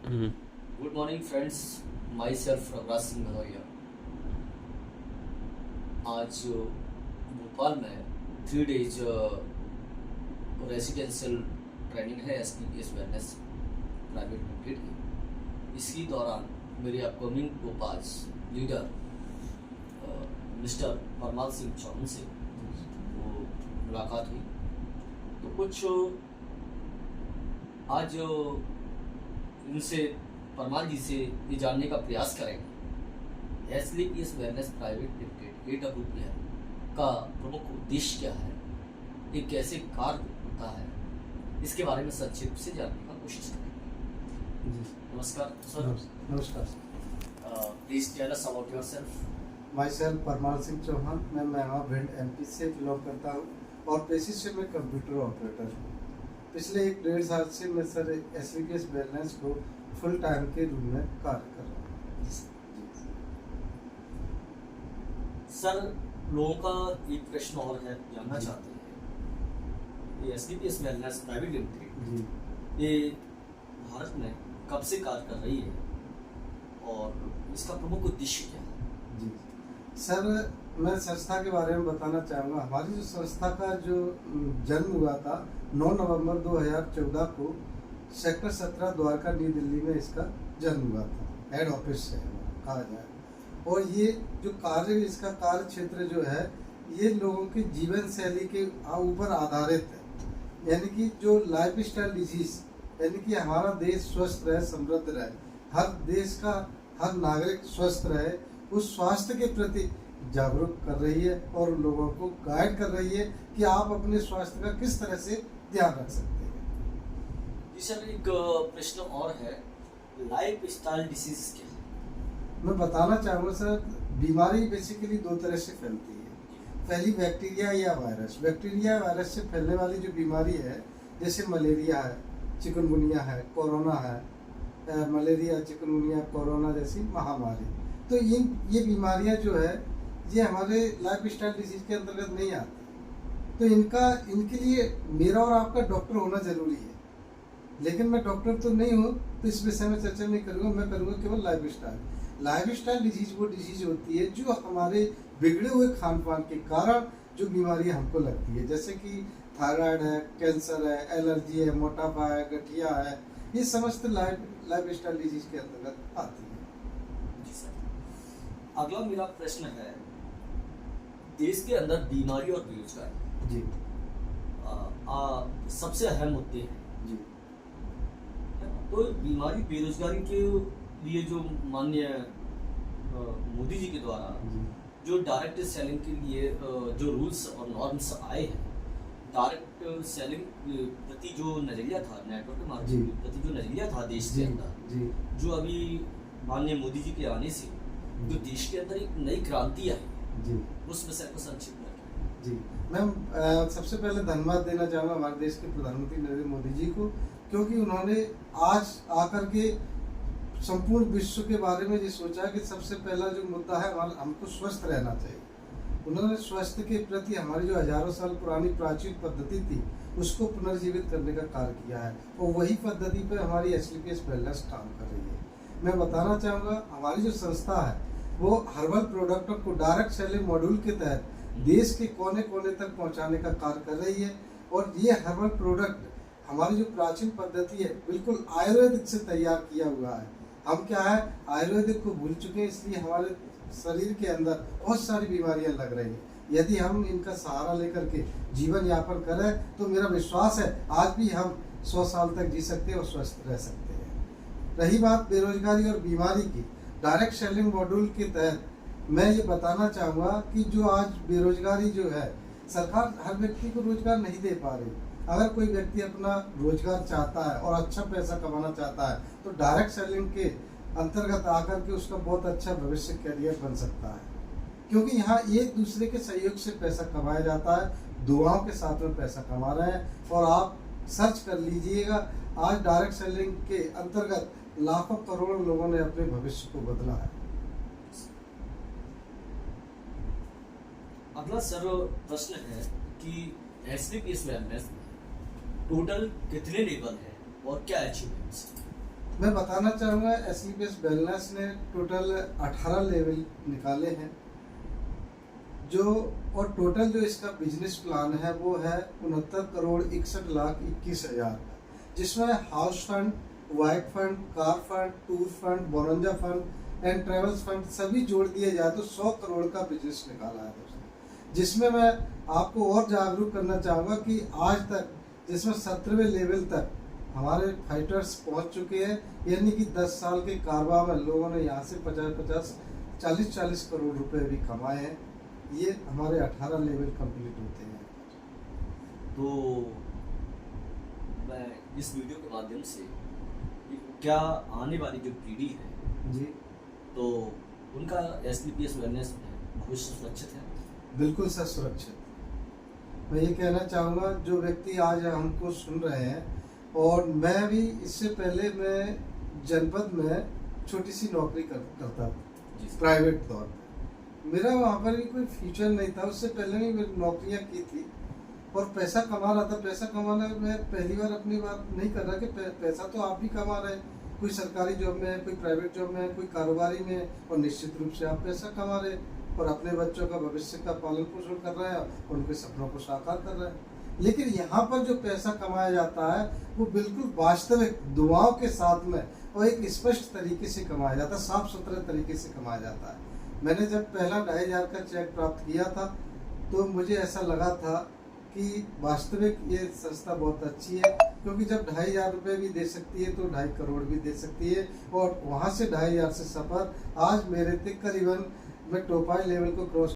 Good morning friends, myself Raghuraj Singh Bhadauria. आज भोपाल में 3 days residential training है SPPS वेलनेस प्राइवेट लिमिटेड की। इसी दौरान मेरे अपकमिंग कोपाज लीडर मिस्टर परमाल सिंह चौहान से वो मुलाकात हुई। तो कुछ आज इनसे परमाल जी से ये जानने का प्रयास करेंगे SPPS wellness private limited AWPL का प्रमुख उद्देश्य क्या है, ये कैसे कार्य होता है, इसके बारे में संक्षिप्त से जानने का कोशिश करेंगे। नमस्कार सर। नमस्कार। Please tell us about yourself. Myself Parmal Singh Chauhan, मैं महमा भिंड MP से बिलोंग करता हूँ और पेशे से मैं कंप्यूटर ऑपरेटर हूँ। पिछले 1-1.5 साल से मैं सर SPPS वेलनेस को फुल टाइम के रूप में कार्य कर रहा हूँ। सर, लोगों का एक प्रश्न और है, जानना चाहते हैं ये SPPS वेलनेस प्राइवेट लिमिटेड ये भारत में कब से कार्य कर रही है और इसका प्रमुख उद्देश्य क्या है? जी सर, मैं संस्था के बारे में बताना चाहूँगा। हमारी जो संस्था का जो जन्म हुआ था 9 नवंबर 2014 को सेक्टर 17 द्वारका नई दिल्ली में इसका जन्म हुआ था। हेड ऑफिस है कहा जाए। और ये जो कार्य, इसका कार्य क्षेत्र जो है ये लोगों की जीवन शैली के ऊपर आधारित है। यानी कि जो लाइफ स्टाइल डिजीज, यानी कि हमारा देश स्वस्थ रहे, समृद्ध रहे, हर देश का हर नागरिक स्वस्थ रहे, उस स्वास्थ्य के प्रति जागरूक कर रही है और लोगों को गाइड कर रही है कि आप अपने स्वास्थ्य का किस तरह से ध्यान रख सकते हैं। जी सर, एक प्रश्न और है, लाइफ स्टाइल डिसीज क्या है? मैं बताना चाहूँगा सर, बीमारी बेसिकली 2 तरह से फैलती है। पहली बैक्टीरिया या वायरस। बैक्टीरिया वायरस से फैलने वाली जो बीमारी है, जैसे मलेरिया है, चिकनगुनिया है, कोरोना है, मलेरिया, चिकनगुनिया, कोरोना जैसी महामारी। तो ये बीमारियां जो है ये हमारे लाइफ स्टाइल डिजीज के अंतर्गत नहीं आती। तो इनके लिए मेरा और आपका डॉक्टर होना जरूरी है। लेकिन मैं डॉक्टर तो नहीं हूँ, तो इस विषय में चर्चा नहीं करूँगा। मैं करूँगा केवल लाइफ स्टाइल डिजीज। वो डिजीज होती है जो हमारे बिगड़े हुए खान पान के कारण जो बीमारियाँ हमको लगती है, जैसे कि थायराइड है, कैंसर है, एलर्जी है, मोटापा है, गठिया है, ये समस्त लाइफ स्टाइल डिजीज के अंतर्गत आती है। जी सर, अगला मेरा प्रश्न है, देश के अंदर बीमारी और बेरोजगारी जी सबसे अहम मुद्दे हैं। जी तो बीमारी बेरोजगारी के लिए जो माननीय मोदी जी के द्वारा जो डायरेक्ट सेलिंग के लिए जो रूल्स और नॉर्म्स आए हैं, डायरेक्ट सेलिंग प्रति जो नजरिया था, नेटवर्क मार्केटिंग प्रति जो नजरिया था देश के अंदर, जो अभी माननीय मोदी जी के आने से जो देश के अंदर एक नई क्रांति आई जी, उस विषय को संक्षिप्त में। जी मैं सबसे पहले धन्यवाद देना चाहूँगा हमारे देश के प्रधानमंत्री नरेंद्र मोदी जी को, क्योंकि उन्होंने आज आकर के संपूर्ण विश्व के बारे में ये सोचा कि सबसे पहला जो मुद्दा है हमको स्वस्थ रहना चाहिए। उन्होंने स्वास्थ्य के प्रति हमारी जो हजारों साल पुरानी प्राचीन पद्धति थी उसको पुनर्जीवित करने का कार्य किया है और वही पद्धति पर हमारी SPPS वेलनेस काम कर रही है। मैं बताना चाहूँगा, हमारी जो संस्था है वो हर्बल प्रोडक्टों को डायरेक्ट सेलिंग मॉड्यूल के तहत देश के कोने कोने तक पहुंचाने का कार्य कर रही है। और ये हर्बल प्रोडक्ट हमारी जो प्राचीन पद्धति है बिल्कुल आयुर्वेदिक से तैयार किया हुआ है। हम क्या है, आयुर्वेदिक को भूल चुके हैं, इसलिए हमारे शरीर के अंदर बहुत सारी बीमारियां लग रही हैं। यदि हम इनका सहारा लेकर के जीवन यापन करें तो मेरा विश्वास है आज भी हम 100 साल तक जी सकते हैं और स्वस्थ रह सकते हैं। रही बात बेरोजगारी और बीमारी की, डायरेक्ट सेलिंग मॉड्यूल के तहत मैं ये बताना चाहूँगा कि जो आज बेरोजगारी जो है, सरकार हर व्यक्ति को रोजगार नहीं दे पा रही। अगर कोई व्यक्ति अपना रोजगार चाहता है और अच्छा पैसा कमाना चाहता है तो डायरेक्ट सेलिंग के अंतर्गत आकर के उसका बहुत अच्छा भविष्य करियर बन सकता है, क्योंकि यहाँ एक दूसरे के सहयोग से पैसा कमाया जाता है। दुआओं के साथ में पैसा कमा रहे हैं और आप सर्च कर लीजिएगा, आज डायरेक्ट सेलिंग के अंतर्गत लाखों करोड़ों लोगों ने अपने भविष्य को बदला है। अगला सर प्रश्न है कि SPPS वेलनेस टोटल कितने लेवल है और क्या अचीवमेंट्स? मैं बताना चाहूँगा एसलीपीएस वेलनेस ने टोटल 18 लेवल निकाले हैं जो, और टोटल जो इसका बिजनेस प्लान है वो है 69,61,21,000, जिसमें house fund, wife fund, car fund, tour fund, bonanza fund and travels fund सभी जोड़ दिए जाए तो 100 करोड़ का बिजनेस निकाला है दोस्तों। जिसमें मैं आपको और जागरूक करना चाहूँगा कि आज तक जिसमें 17वें लेवल तक हमारे फाइटर्स पहुंच चुके हैं, यानी कि 10 साल के कारवां में लोगों ने यहाँ से 50-50, 40-40 करोड़ रुपए भी कमाए हैं। ये हमारे 18 लेवल कंप्लीट होते हैं। तो मैं इस वीडियो के माध्यम से क्या आने वाली जो पीढ़ी है जी, तो उनका एसलीपीएस वेलनेस में भविष्य सुरक्षित है? बिल्कुल सर सुरक्षित। मैं ये कहना चाहूँगा जो व्यक्ति आज हमको सुन रहे हैं, और मैं भी इससे पहले मैं जनपद में छोटी सी नौकरी करता था प्राइवेट तौर पर। मेरा वहाँ पर भी कोई फ्यूचर नहीं था, उससे पहले भी मैंने नौकरियाँ की थी और पैसा कमा रहा था। पैसा कमाना मैं पहली बार अपनी बात नहीं कर रहा कि पैसा तो आप भी कमा रहे हैं, कोई सरकारी जॉब में है, कोई प्राइवेट जॉब में है, कोई कारोबारी में है, और निश्चित रूप से आप पैसा कमा रहे हैं और अपने बच्चों का भविष्य का पालन पोषण कर रहे हैं और उनके सपनों को साकार कर रहे हैं। लेकिन यहाँ पर जो पैसा कमाया जाता है वो बिल्कुल वास्तविक दुआओं के साथ में और एक स्पष्ट तरीके से कमाया जाता है, साफ सुथरे तरीके से कमाया जाता है। मैंने जब पहला 2,500 का चेक प्राप्त किया था तो मुझे ऐसा लगा था कि वास्तविक ये संस्था बहुत अच्छी है, क्योंकि जब 2,500 रुपये भी दे सकती है तो 2.5 करोड़ भी दे सकती है। और वहाँ से 2,500 से सफ़र आज मेरे तक करीबन मैं टॉप 5 लेवल को क्रॉस